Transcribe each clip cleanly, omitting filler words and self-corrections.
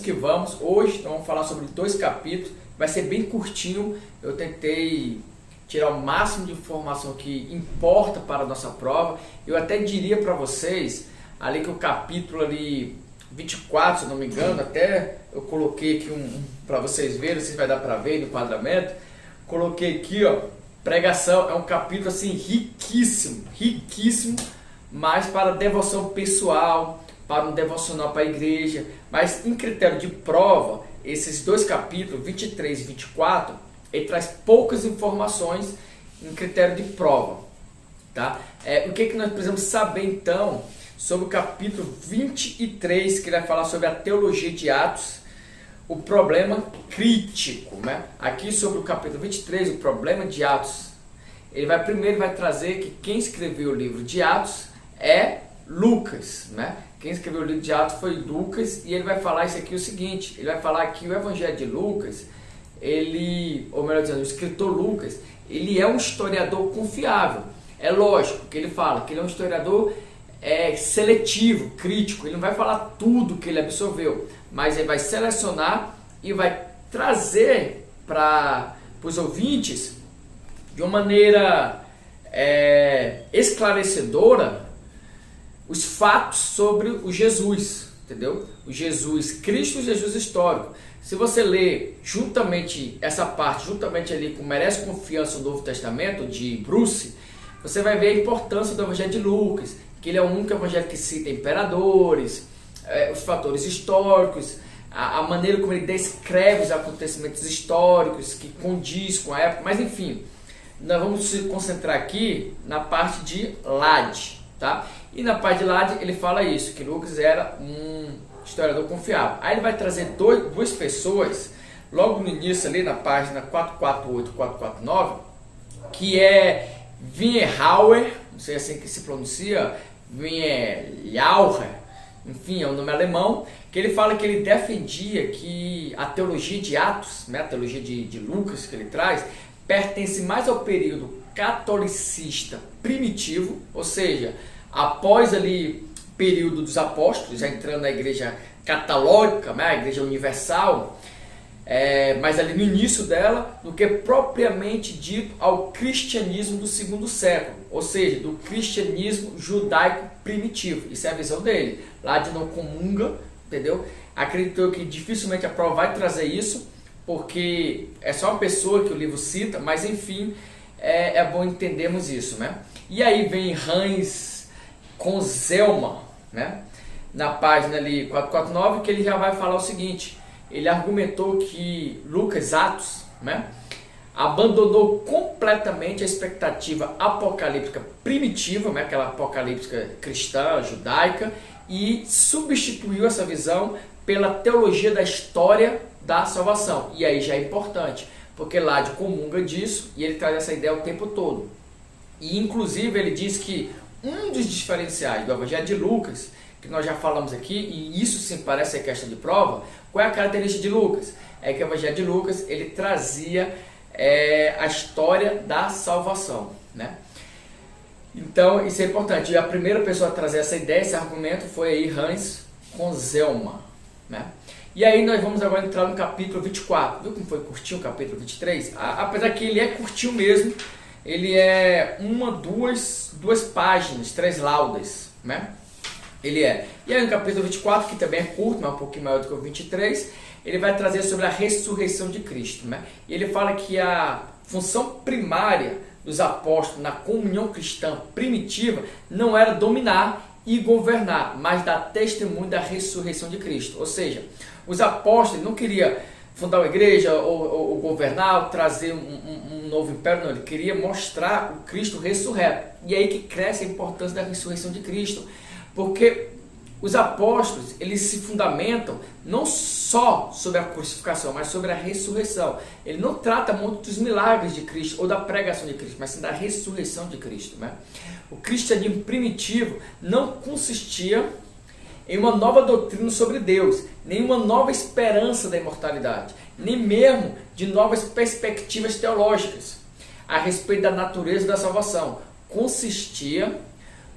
que vamos. Hoje nós vamos falar sobre 2 capítulos, vai ser bem curtinho. Eu tentei tirar o máximo de informação que importa para a nossa prova. Eu até diria para vocês, ali que o capítulo ali 24, se não me engano, até eu coloquei aqui para vocês verem, se vai dar para ver no enquadramento. Coloquei aqui, ó, pregação, é um capítulo assim riquíssimo, riquíssimo, mas para devoção pessoal, para um devocional para a igreja. Mas em critério de prova, esses 2 capítulos, 23 e 24, ele traz poucas informações em critério de prova, tá? O que nós precisamos saber então sobre o capítulo 23, que vai falar sobre a teologia de Atos, o problema crítico, né? Aqui sobre o capítulo 23, o problema de Atos, ele primeiro vai trazer que quem escreveu o livro de Atos é Lucas, né? Quem escreveu o livro de Atos foi Lucas, e ele vai falar isso aqui o seguinte, ele vai falar que o evangelho de Lucas, ou melhor dizendo, o escritor Lucas, ele é um historiador confiável. É lógico que ele fala que ele é um historiador seletivo, crítico, ele não vai falar tudo que ele absorveu, mas ele vai selecionar e vai trazer para os ouvintes de uma maneira esclarecedora os fatos sobre o Jesus, entendeu? O Jesus Cristo, o Jesus histórico. Se você ler juntamente essa parte, juntamente ali com Merece Confiança no Novo Testamento, de Bruce, você vai ver a importância do Evangelho de Lucas, que ele é o único evangelho que cita imperadores, os fatores históricos, a maneira como ele descreve os acontecimentos históricos, que condiz com a época, mas enfim, nós vamos se concentrar aqui na parte de Lade, tá? E na parte de Lade ele fala isso, que Lucas era um historiador confiável. Aí ele vai trazer duas pessoas, logo no início ali na página 448 e 449, que é Weinhauer, não sei assim que se pronuncia, Weinhauer, enfim, é um nome alemão, que ele fala que ele defendia que a teologia de Atos, né, a teologia de Lucas que ele traz, pertence mais ao período catolicista primitivo, ou seja, após ali período dos apóstolos, já entrando na igreja católica, né, a igreja universal, mas ali no início dela, do que propriamente dito ao cristianismo do 2º século, ou seja, do cristianismo judaico primitivo. Isso é a visão dele. Lade não comunga, entendeu? Acreditou que dificilmente a prova vai trazer isso, porque é só uma pessoa que o livro cita, mas enfim, é bom entendermos isso, né? E aí vem Hans Conzelmann, né? Na página ali 449, que ele já vai falar o seguinte. Ele argumentou que Lucas Atos, né, abandonou completamente a expectativa apocalíptica primitiva, né, aquela apocalíptica cristã, judaica, e substituiu essa visão pela teologia da história da salvação. E aí já é importante, porque Lade comunga disso e ele traz essa ideia o tempo todo. E inclusive ele diz que um dos diferenciais do Evangelho de Lucas, que nós já falamos aqui, e isso sim parece ser questão de prova, qual é a característica de Lucas? É que o Evangelho de Lucas ele trazia a história da salvação, né? Então isso é importante. E a primeira pessoa a trazer essa ideia, esse argumento, foi aí Hans Conzelmann, né? E aí nós vamos agora entrar no capítulo 24. Viu como foi curtinho o capítulo 23? Apesar que ele é curtinho mesmo, ele é duas páginas, 3 laudas, né? Ele é. E aí no capítulo 24, que também é curto, mas um pouquinho maior do que o 23, ele vai trazer sobre a ressurreição de Cristo, né? E ele fala que a função primária dos apóstolos na comunhão cristã primitiva não era dominar e governar, mas dar testemunho da ressurreição de Cristo. Ou seja, os apóstolos não queriam fundar uma igreja ou governar, ou trazer um novo império, não. Ele queria mostrar o Cristo ressurreto. E aí que cresce a importância da ressurreição de Cristo. Porque os apóstolos, eles se fundamentam não só sobre a crucificação, mas sobre a ressurreição. Ele não trata muito dos milagres de Cristo ou da pregação de Cristo, mas sim da ressurreição de Cristo, né? O cristianismo primitivo não consistia em uma nova doutrina sobre Deus, nem uma nova esperança da imortalidade, nem mesmo de novas perspectivas teológicas a respeito da natureza da salvação. Consistia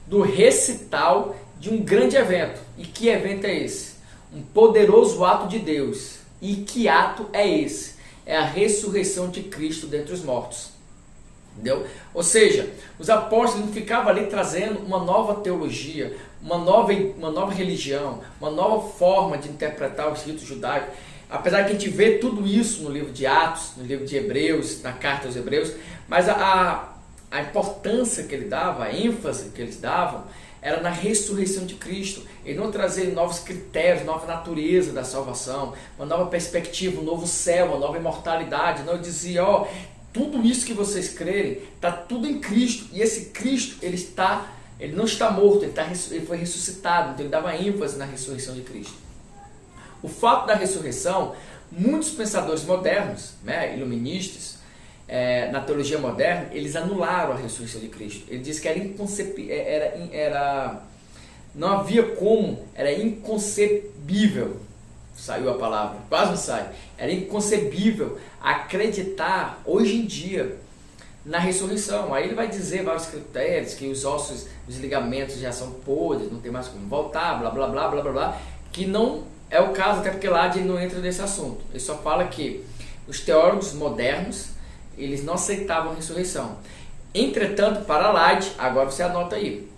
do recital de um grande evento. E que evento é esse? um poderoso ato de Deus. E que ato é esse? É a ressurreição de Cristo dentre os mortos. Entendeu? Ou seja, os apóstolos não ficavam ali trazendo uma nova teologia, uma nova religião, uma nova forma de interpretar os ritos judaicos. Apesar que a gente vê tudo isso no livro de Atos, no livro de Hebreus, na carta aos Hebreus, mas a importância que ele dava, a ênfase que eles davam, era na ressurreição de Cristo. Ele não trazia novos critérios, nova natureza da salvação, uma nova perspectiva, um novo céu, uma nova imortalidade. Não, ele dizia, tudo isso que vocês crerem, está tudo em Cristo. E esse Cristo, ele não está morto, ele foi ressuscitado. Então ele dava ênfase na ressurreição de Cristo. O fato da ressurreição, muitos pensadores modernos, iluministas, na teologia moderna, eles anularam a ressurreição de Cristo. Ele diz que era inconcebível, não havia como, era inconcebível, saiu a palavra, quase não sai, era inconcebível acreditar hoje em dia na ressurreição. Aí ele vai dizer vários critérios, que os ossos, os ligamentos já são podres, não tem mais como voltar, blá blá blá blá blá blá, que não é o caso, até porque lá ele não entra nesse assunto. Ele só fala que os teólogos modernos, eles não aceitavam a ressurreição. Entretanto, para Light, agora você anota aí,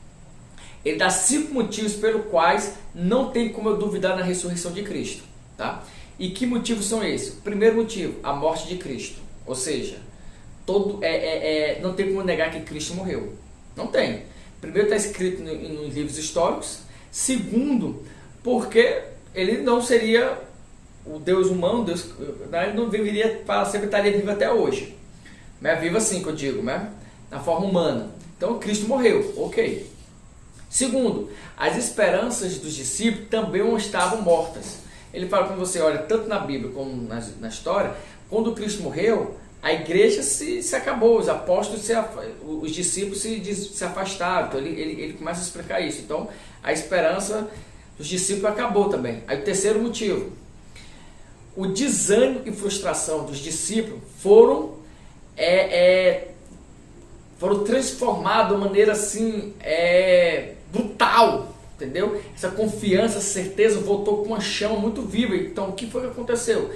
ele dá 5 motivos pelos quais não tem como eu duvidar na ressurreição de Cristo. Tá? E que motivos são esses? O primeiro motivo, a morte de Cristo. Ou seja, não tem como negar que Cristo morreu. Não tem. Primeiro, está escrito nos livros históricos. Segundo, porque ele não seria o Deus humano, ele não viveria para sempre, estaria vivo até hoje. Vivo assim que eu digo, na forma humana. Então Cristo morreu, ok. Segundo, as esperanças dos discípulos também não estavam mortas. Ele fala, quando você olha tanto na Bíblia como na história, quando Cristo morreu, a igreja se acabou, os apóstolos, os discípulos se afastaram. Então ele começa a explicar isso. Então a esperança dos discípulos acabou também. Aí o terceiro motivo, o desânimo e frustração dos discípulos foram transformados de uma maneira assim brutal, entendeu? Essa confiança, certeza voltou com uma chama muito viva. Então o que foi que aconteceu?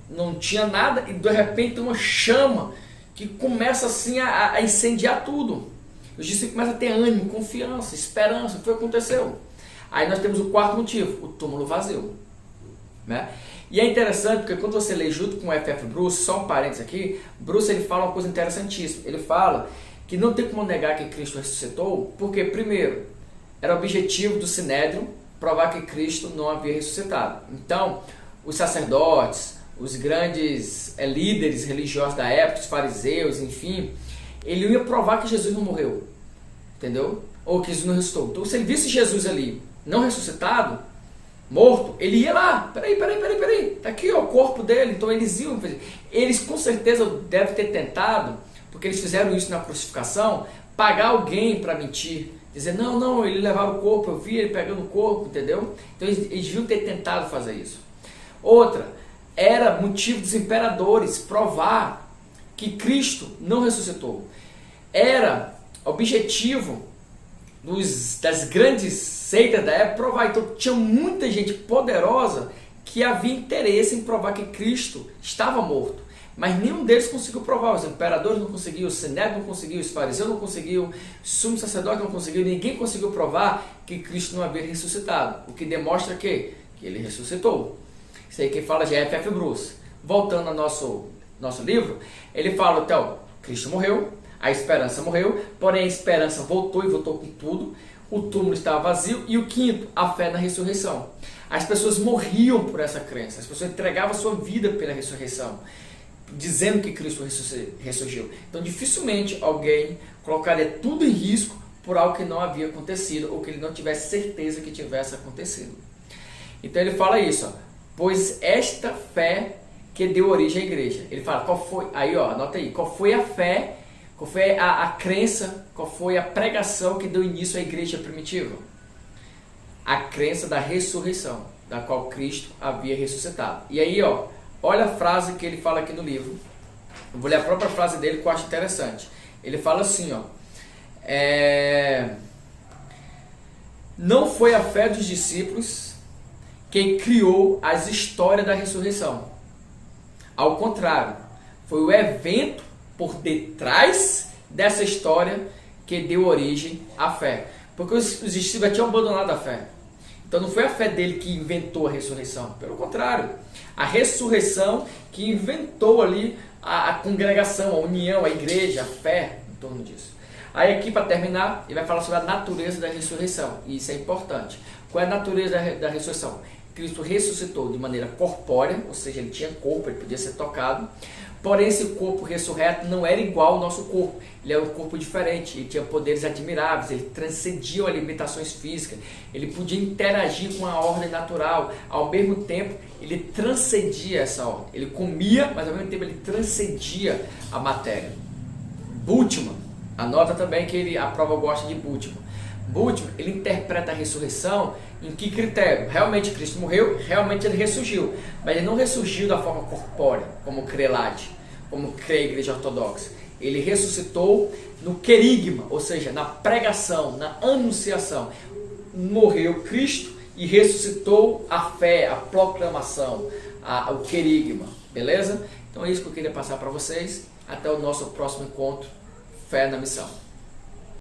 Não tinha nada e de repente uma chama que começa assim a incendiar tudo. Os discípulos começam a ter ânimo, confiança, esperança. O que foi que aconteceu? Aí nós temos o quarto motivo, o túmulo vazio. E é interessante porque quando você lê junto com o F.F. Bruce, só um parênteses aqui, Bruce ele fala uma coisa interessantíssima. Ele fala que não tem como negar que Cristo ressuscitou, porque primeiro, era o objetivo do Sinédrio provar que Cristo não havia ressuscitado. Então, os sacerdotes, os grandes líderes religiosos da época, os fariseus, enfim, ele ia provar que Jesus não morreu, entendeu? Ou que Jesus não ressuscitou. Então, se ele visse Jesus ali, não ressuscitado, morto, ele ia lá, peraí, tá aqui o corpo dele. Então eles iam, eles com certeza devem ter tentado, porque eles fizeram isso na crucificação, pagar alguém para mentir, dizer, não, ele levava o corpo, eu vi ele pegando o corpo, entendeu? Então eles deviam ter tentado fazer isso. Outra, era motivo dos imperadores provar que Cristo não ressuscitou. Era objetivo das grandes seitas da época provar. Então tinha muita gente poderosa que havia interesse em provar que Cristo estava morto. Mas nenhum deles conseguiu provar. Os imperadores não conseguiram, o Sinédrio não conseguiu, os fariseus não conseguiram, o sumo sacerdote não conseguiu, ninguém conseguiu provar que Cristo não havia ressuscitado. O que demonstra que ele ressuscitou. Isso aí quem fala já é F.F. Bruce. Voltando ao nosso livro, ele fala, então, Cristo morreu, a esperança morreu, porém a esperança voltou e voltou com tudo, o túmulo estava vazio, e o quinto, a fé na ressurreição. As pessoas morriam por essa crença, as pessoas entregavam a sua vida pela ressurreição, dizendo que Cristo ressurgiu. Então dificilmente alguém colocaria tudo em risco por algo que não havia acontecido, ou que ele não tivesse certeza que tivesse acontecido. Então ele fala isso, pois esta fé que deu origem à igreja. Ele fala, qual foi, aí anota aí, qual foi a fé, qual foi a crença, qual foi a pregação que deu início à igreja primitiva? A crença da ressurreição, da qual Cristo havia ressuscitado. E aí, olha a frase que ele fala aqui no livro. Eu vou ler a própria frase dele que eu acho interessante. Ele fala assim, não foi a fé dos discípulos que criou as histórias da ressurreição. Ao contrário, foi o evento por detrás dessa história que deu origem à fé. Porque os discípulos tinham abandonado a fé. Então não foi a fé dele que inventou a ressurreição. Pelo contrário, a ressurreição que inventou ali a congregação, a união, a igreja, a fé em torno disso. Aí aqui para terminar, ele vai falar sobre a natureza da ressurreição. E isso é importante. Qual é a natureza da ressurreição? Cristo ressuscitou de maneira corpórea, ou seja, ele tinha corpo, ele podia ser tocado. Porém, esse corpo ressurreto não era igual ao nosso corpo. Ele era um corpo diferente, ele tinha poderes admiráveis, ele transcendia as limitações físicas, ele podia interagir com a ordem natural. Ao mesmo tempo, ele transcendia essa ordem. Ele comia, mas ao mesmo tempo ele transcendia a matéria. Bultmann, anota também que a prova gosta de Bultmann. Bultmann, ele interpreta a ressurreição em que critério? Realmente Cristo morreu, realmente ele ressurgiu, mas ele não ressurgiu da forma corpórea, como crê Lade, como crê a Igreja Ortodoxa. Ele ressuscitou no querigma, ou seja, na pregação, na anunciação. Morreu Cristo e ressuscitou a fé, a proclamação, o querigma, beleza? Então é isso que eu queria passar para vocês. Até o nosso próximo encontro. Fé na missão.